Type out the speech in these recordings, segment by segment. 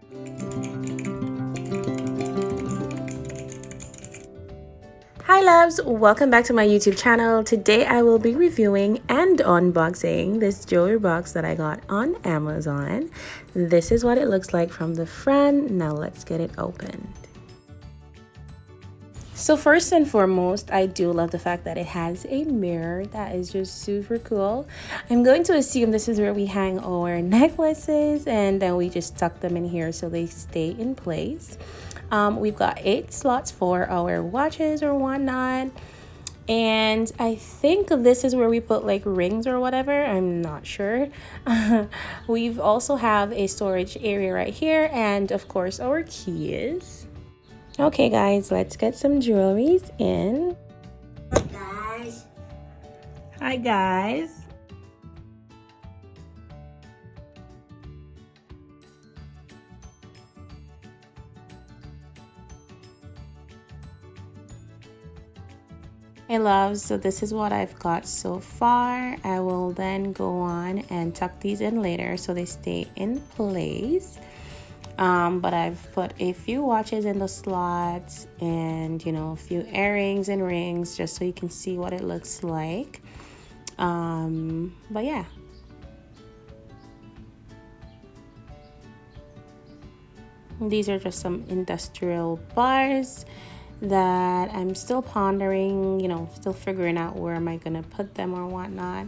Hi loves, welcome back to my YouTube channel. Today I will be reviewing and unboxing this jewelry box that I got on Amazon. This is what it looks like from the front. Now let's get it opened. So first and foremost, I do love the fact that it has a mirror. That is just super cool. I'm going to assume this is where we hang our necklaces and then we just tuck them in here so they stay in place. We've got 8 slots for our watches or whatnot. And I think this is where we put like rings or whatever. I'm not sure. We've also have a storage area right here. And of course, our keys. Okay, guys, let's get some jewelries in. Hi, guys. Hi, guys. Hey loves, so this is what I've got so far. I will then go on and tuck these in later so they stay in place. But I've put a few watches in the slots and, you know, a few earrings and rings just so you can see what it looks like. But yeah. These are just some industrial bars that I'm still pondering, you know, still figuring out where am I gonna put them or whatnot.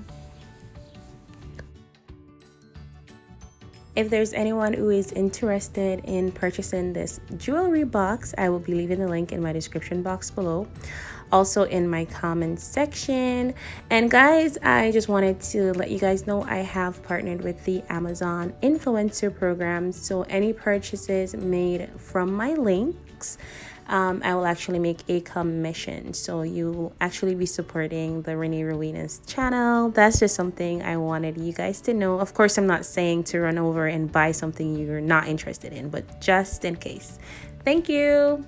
If there's anyone who is interested in purchasing this jewelry box, I will be leaving the link in my description box below, also in my comment section. And guys, I just wanted to let you guys know I have partnered with the Amazon influencer program, so any purchases made from my links, I will actually make a commission. So you will actually be supporting the Renee Rowena's channel. That's just something I wanted you guys to know. Of course, I'm not saying to run over and buy something you're not interested in, but just in case. Thank you.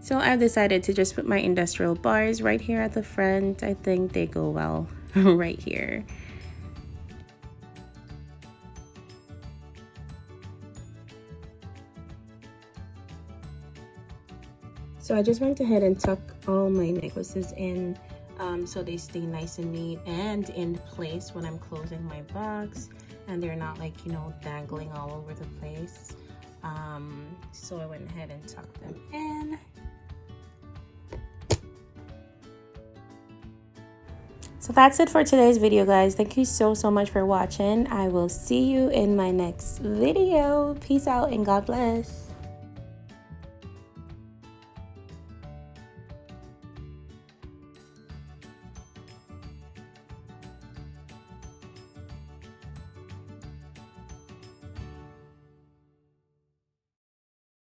So I've decided to just put my industrial bars right here at the front. I think they go well right here. So I just went ahead and tuck all my necklaces in so they stay nice and neat and in place when I'm closing my box, and they're not like, you know, dangling all over the place. So I went ahead and tucked them in. So that's it for today's video, guys. Thank you so much for watching. I will see you in my next video. Peace out and God bless.